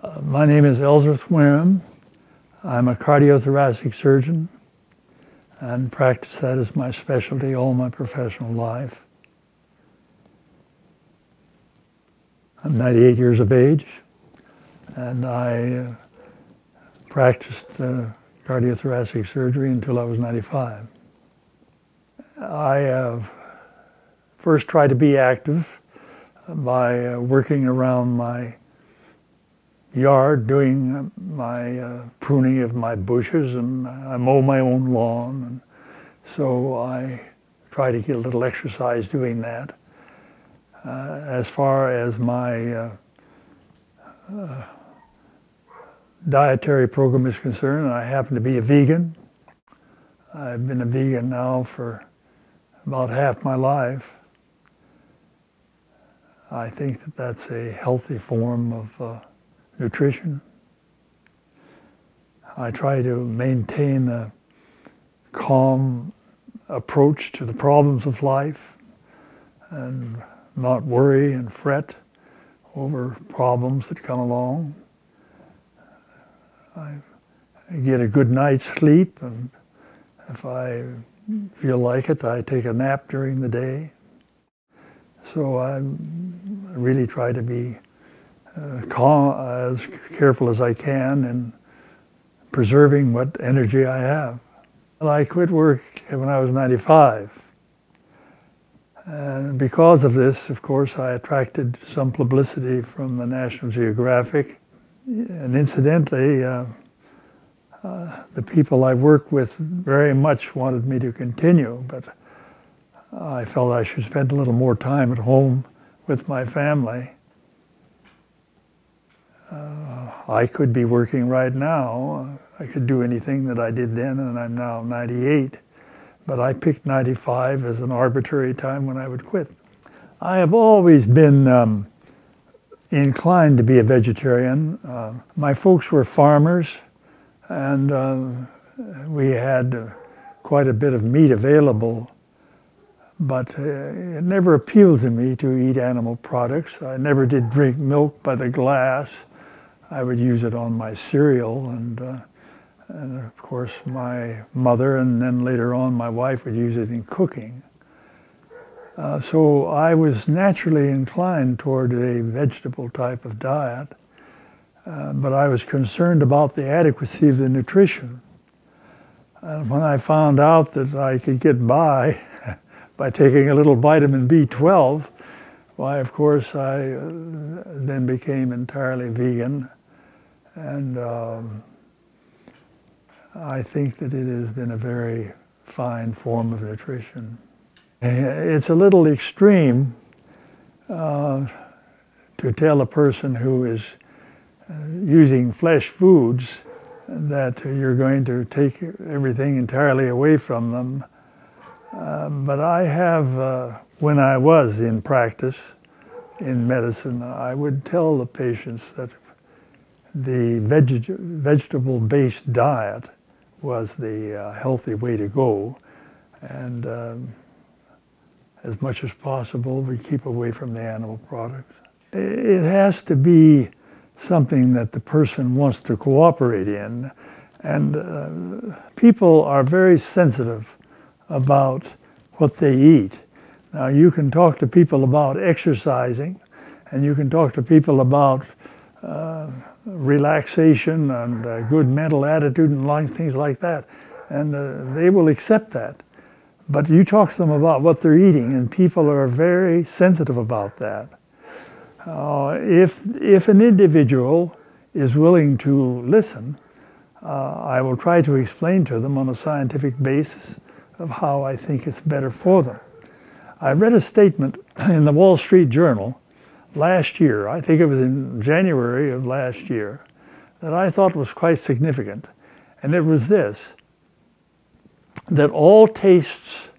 My name is Ellsworth Wareham. I'm a cardiothoracic surgeon and practice that as my specialty all my professional life. I'm 98 years of age, and I practiced cardiothoracic surgery until I was 95. I first tried to be active by working around my yard, doing my pruning of my bushes, and I mow my own lawn. And so I try to get a little exercise doing that. As far as my dietary program is concerned, I happen to be a vegan. I've been a vegan now for about half my life. I think that that's a healthy form of nutrition. I try to maintain a calm approach to the problems of life and not worry and fret over problems that come along. I get a good night's sleep, and if I feel like it, I take a nap during the day. So I really try to be calm, as careful as I can in preserving what energy I have. I quit work when I was 95. And because of this, of course, I attracted some publicity from the National Geographic. And incidentally, the people I work with very much wanted me to continue, but I felt I should spend a little more time at home with my family. I could be working right now. I could do anything that I did then, and I'm now 98. But I picked 95 as an arbitrary time when I would quit. I have always been inclined to be a vegetarian. My folks were farmers, and we had quite a bit of meat available, but it never appealed to me to eat animal products. I never did drink milk by the glass. I would use it on my cereal, and of course my mother, and then later on my wife, would use it in cooking. So I was naturally inclined toward a vegetable type of diet, but I was concerned about the adequacy of the nutrition. And when I found out that I could get by taking a little vitamin B12, why, of course, I then became entirely vegan. And I think that it has been a very fine form of nutrition. It's a little extreme to tell a person who is using flesh foods that you're going to take everything entirely away from them. But I have, when I was in practice in medicine, I would tell the patients that the vegetable-based diet was the healthy way to go, and as much as possible we keep away from the animal products. It has to be something that the person wants to cooperate in, and people are very sensitive about what they eat. Now, you can talk to people about exercising, and you can talk to people about relaxation and good mental attitude and things like that, and they will accept that. But you talk to them about what they're eating, and people are very sensitive about that. If an individual is willing to listen, I will try to explain to them on a scientific basis of how I think it's better for them. I read a statement in the Wall Street Journal last year, I think it was in January of last year, that I thought was quite significant. And it was this, that all tastes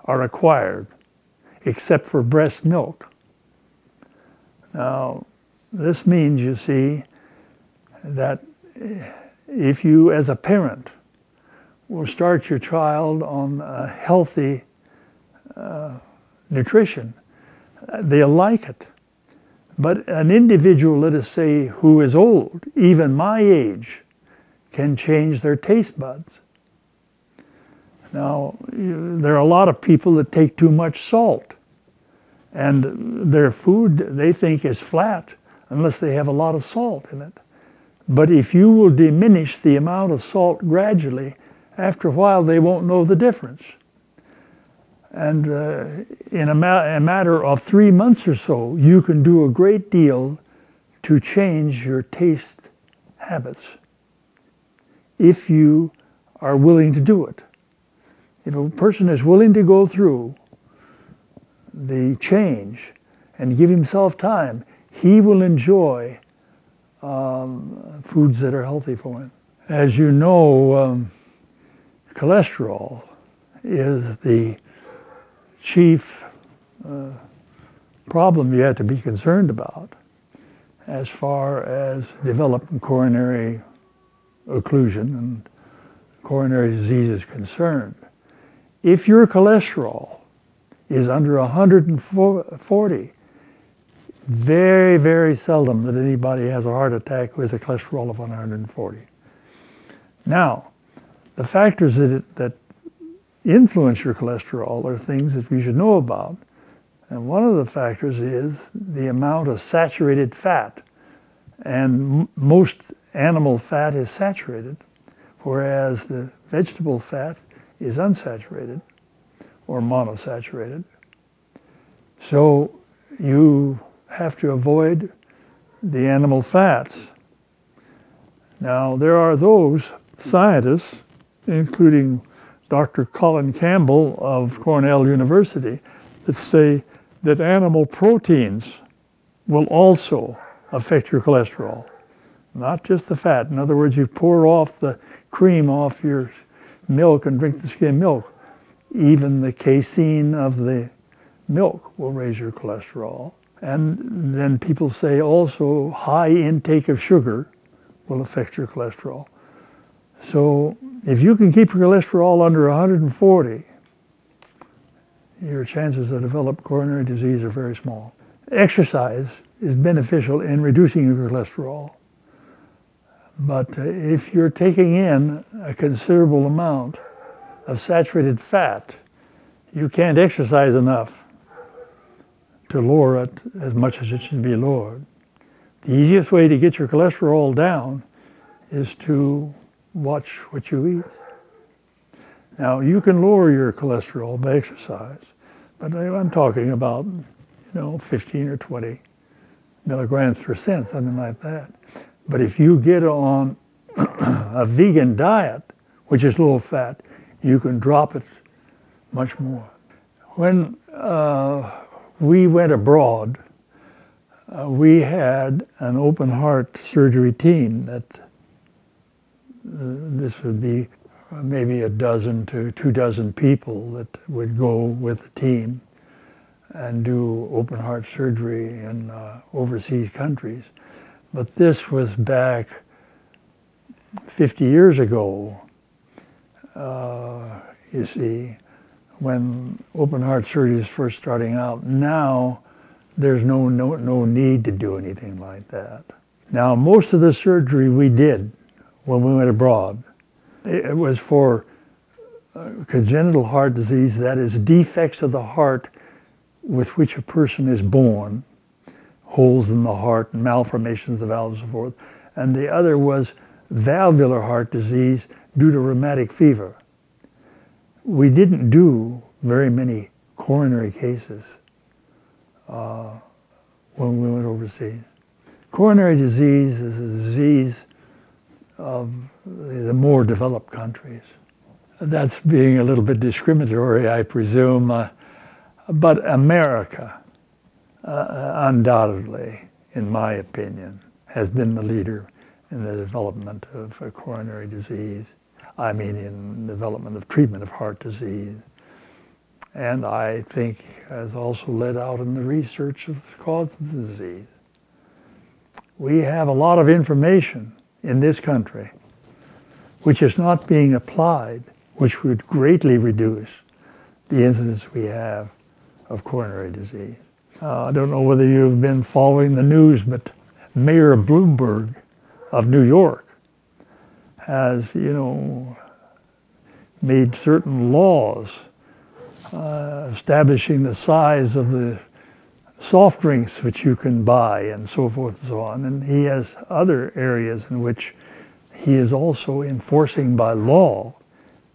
are acquired except for breast milk. Now, this means, you see, that if you, as a parent, will start your child on a healthy nutrition, they'll like it. But an individual, let us say, who is old, even my age, can change their taste buds. Now, there are a lot of people that take too much salt, and their food they think is flat unless they have a lot of salt in it. But if you will diminish the amount of salt gradually, after a while they won't know the difference. And in a matter of 3 months or so, you can do a great deal to change your taste habits if you are willing to do it. If a person is willing to go through the change and give himself time, he will enjoy foods that are healthy for him. As you know, cholesterol is the chief problem you have to be concerned about as far as developing coronary occlusion and coronary disease is concerned. If your cholesterol is under 140, very, very seldom that anybody has a heart attack with a cholesterol of 140. Now, the factors that influence your cholesterol are things that we should know about. And one of the factors is the amount of saturated fat. And most animal fat is saturated, whereas the vegetable fat is unsaturated or monosaturated. So you have to avoid the animal fats. Now, there are those scientists, including Dr. Colin Campbell of Cornell University, that say that animal proteins will also affect your cholesterol, not just the fat. In other words, you pour off the cream off your milk and drink the skim milk. Even the casein of the milk will raise your cholesterol. And then people say also high intake of sugar will affect your cholesterol. So if you can keep your cholesterol under 140, your chances of developing coronary disease are very small. Exercise is beneficial in reducing your cholesterol. But if you're taking in a considerable amount of saturated fat, you can't exercise enough to lower it as much as it should be lowered. The easiest way to get your cholesterol down is to watch what you eat. Now, you can lower your cholesterol by exercise, but I'm talking about, 15 or 20 milligrams per cent, something like that. But if you get on a vegan diet, which is low fat, you can drop it much more. When we went abroad, we had an open heart surgery team that this would be maybe a dozen to 24 people that would go with the team and do open heart surgery in overseas countries. But this was back 50 years ago, you see, when open heart surgery is first starting out. Now, there's no need to do anything like that. Now, most of the surgery we did when we went abroad, it was for congenital heart disease, that is defects of the heart with which a person is born, holes in the heart and malformations of the valves and so forth. And the other was valvular heart disease due to rheumatic fever. We didn't do very many coronary cases when we went overseas. Coronary disease is a disease of the more developed countries. That's being a little bit discriminatory, I presume, but America, undoubtedly, in my opinion, has been the leader in the development of coronary disease. I mean, in development of treatment of heart disease. And I think has also led out in the research of the cause of the disease. We have a lot of information in this country which is not being applied, which would greatly reduce the incidence we have of coronary disease. I don't know whether you've been following the news, but Mayor Bloomberg of New York has, made certain laws establishing the size of the soft drinks which you can buy and so forth and so on. And he has other areas in which he is also enforcing by law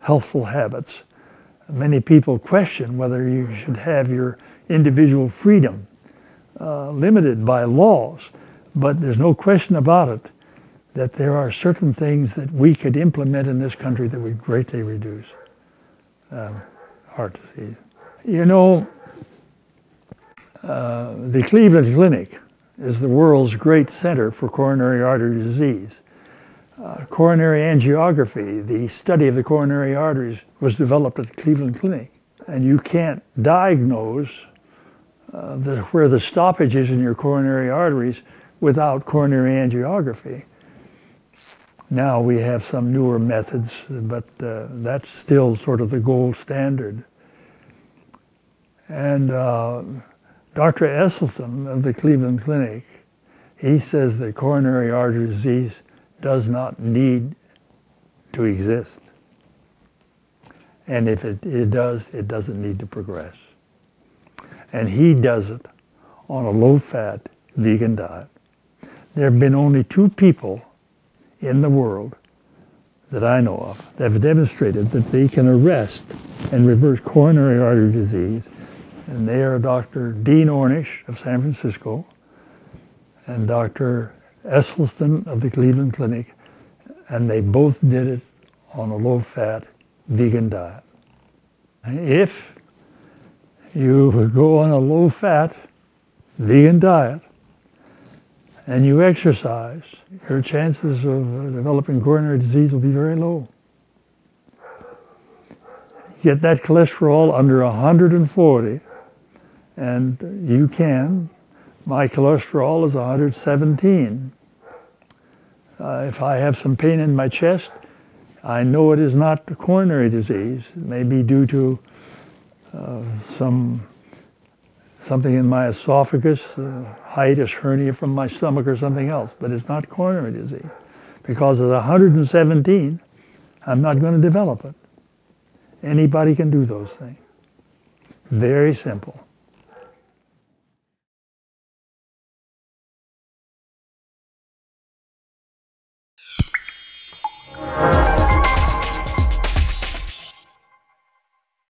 healthful habits. Many people question whether you should have your individual freedom limited by laws, but there's no question about it that there are certain things that we could implement in this country that would greatly reduce heart disease. The Cleveland Clinic is the world's great center for coronary artery disease. Coronary angiography, the study of the coronary arteries, was developed at the Cleveland Clinic. And you can't diagnose where the stoppage is in your coronary arteries without coronary angiography. Now we have some newer methods, but that's still sort of the gold standard. And Dr. Esselstyn of the Cleveland Clinic, he says that coronary artery disease does not need to exist. And if it does, it doesn't need to progress. And he does it on a low-fat vegan diet. There have been only 2 people in the world that I know of that have demonstrated that they can arrest and reverse coronary artery disease, and they are Dr. Dean Ornish of San Francisco and Dr. Esselstyn of the Cleveland Clinic, and they both did it on a low-fat vegan diet. If you go on a low-fat vegan diet and you exercise, your chances of developing coronary disease will be very low. Get that cholesterol under 140, and you can. My cholesterol is 117. If I have some pain in my chest, I know it is not coronary disease. It may be due to something in my esophagus, hiatus hernia from my stomach or something else, but it's not coronary disease. Because at 117, I'm not going to develop it. Anybody can do those things. Very simple.